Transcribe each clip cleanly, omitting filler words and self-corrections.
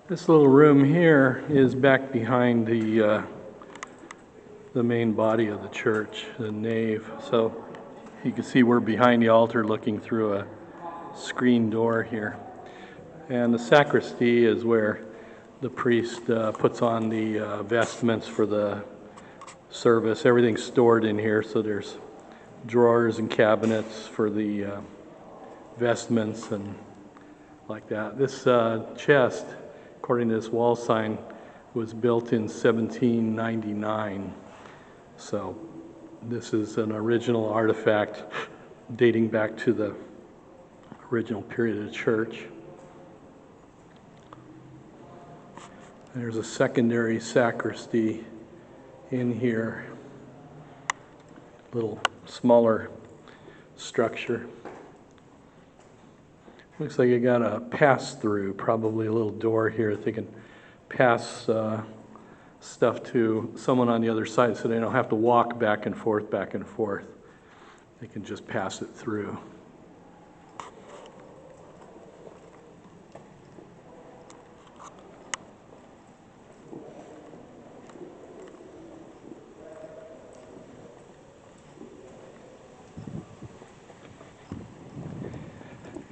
This little room here is back behind the main body of the church, the nave. So you can see we're behind the altar looking through a screen door here. And the sacristy is where the priest puts on the vestments for the service. Everything's stored in here, so there's drawers and cabinets for the vestments and like that. This chest, according to this wall sign, was built in 1799. So this is an original artifact dating back to the original period of the church. There's a secondary sacristy in here, little smaller structure. Looks like you got a pass-through, probably a little door here that they can pass stuff to someone on the other side so they don't have to walk back and forth. They can just pass it through.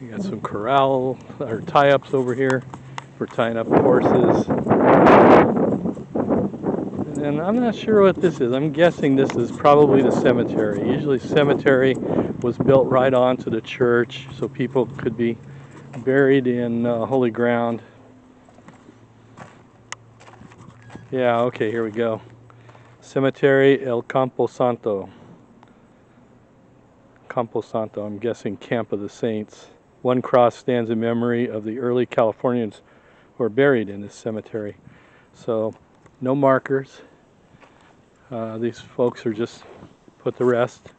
You got some corral or tie-ups over here for tying up horses. And I'm not sure what this is. I'm guessing this is probably the cemetery. Usually cemetery was built right onto the church so people could be buried in holy ground. Yeah, okay, here we go. Cemetery El Campo Santo. Campo Santo, I'm guessing Camp of the Saints. One cross stands in memory of the early Californians who are buried in this cemetery. So, no markers. These folks are just put the rest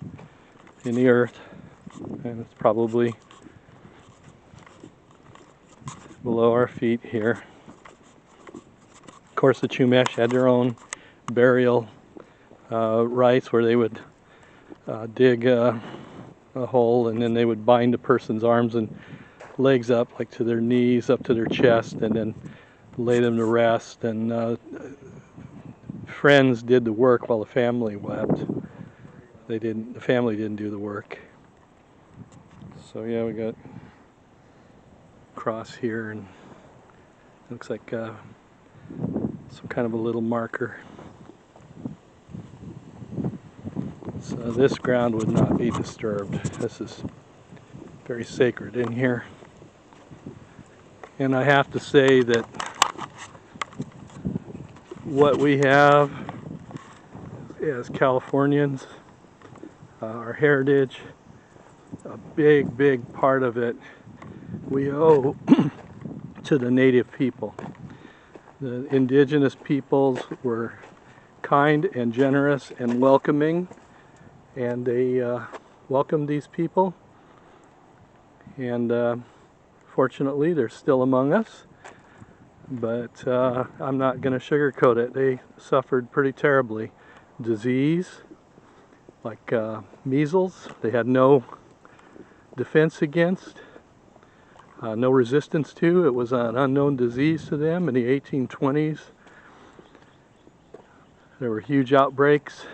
in the earth, and it's probably below our feet here. Of course, the Chumash had their own burial rites where they would dig a hole, and then they would bind a person's arms and legs up, like to their knees, up to their chest, and then lay them to rest. And friends did the work while the family wept. The family didn't do the work. So yeah, we got a cross here, and it looks like some kind of a little marker. So this ground would not be disturbed. This is very sacred in here. And I have to say that what we have as Californians, our heritage, a big part of it, we owe to the native people. The indigenous peoples were kind and generous and welcoming, and they welcomed these people, and fortunately they're still among us, but I'm not going to sugarcoat it. They suffered pretty terribly. Disease like measles, they had no defense against, no resistance to. It was an unknown disease to them in the 1820s. There were huge outbreaks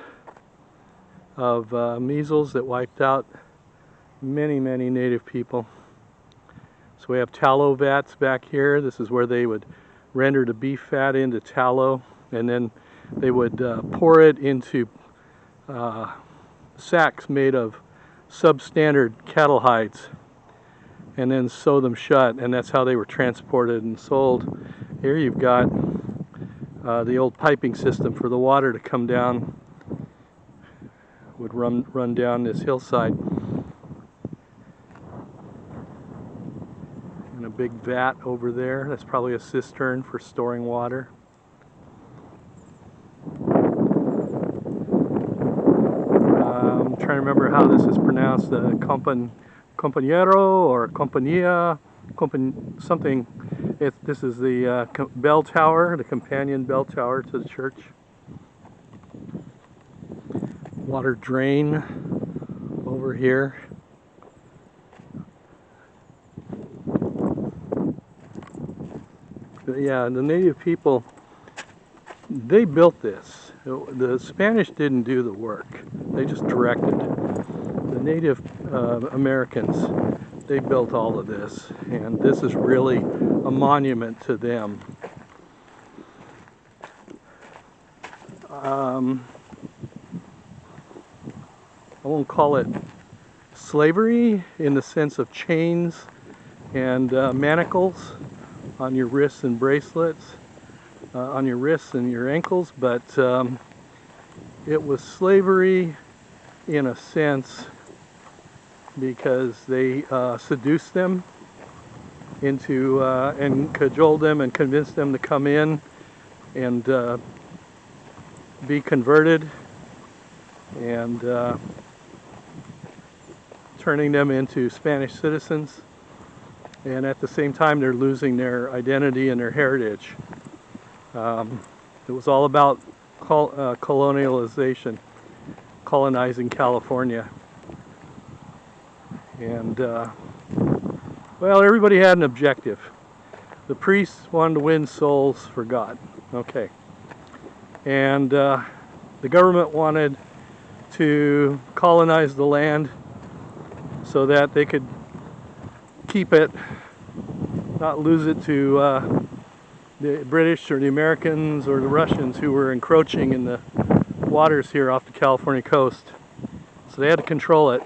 of measles that wiped out many native people. So we have tallow vats back here. This is where they would render the beef fat into tallow, and then they would pour it into sacks made of substandard cattle hides and then sew them shut, and that's how they were transported and sold. Here you've got the old piping system for the water to come down, would run down this hillside. And a big vat over there, that's probably a cistern for storing water. I'm trying to remember how this is pronounced, compañero or compañía, something. This is the bell tower, the companion bell tower to the church. Water drain over here. But yeah, the native people, they built this. The Spanish didn't do the work. They just directed. The Native Americans, they built all of this, and this is really a monument to them. I won't call it slavery in the sense of chains and manacles on your wrists and bracelets, on your wrists and your ankles, but it was slavery in a sense because they seduced them into and cajoled them and convinced them to come in and be converted, and turning them into Spanish citizens, and at the same time they're losing their identity and their heritage. It was all about colonialization, colonizing California. And well, everybody had an objective. The priests wanted to win souls for God. Okay. And the government wanted to colonize the land so that they could keep it, not lose it to the British or the Americans or the Russians who were encroaching in the waters here off the California coast. So they had to control it.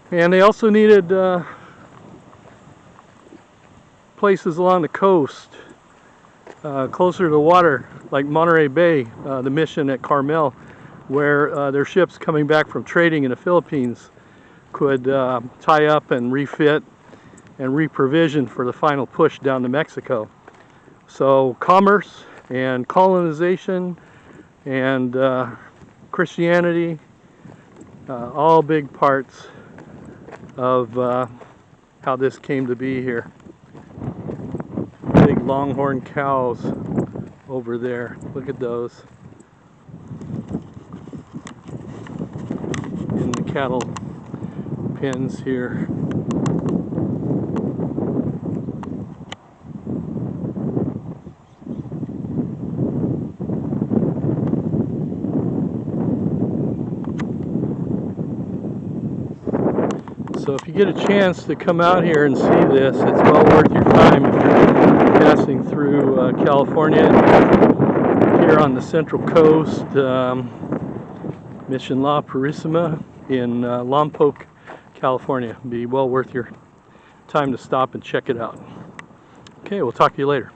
And they also needed places along the coast, closer to the water, like Monterey Bay, the mission at Carmel, where their ships coming back from trading in the Philippines could tie up and refit and reprovision for the final push down to Mexico. So commerce and colonization and Christianity, all big parts of how this came to be here. Big longhorn cows over there. Look at those. In the cattle pens here. So if you get a chance to come out here and see this, it's well worth your time if you're passing through California, here on the Central Coast, Mission La Purisima in Lompoc, California. It'd be well worth your time to stop and check it out. Okay, we'll talk to you later.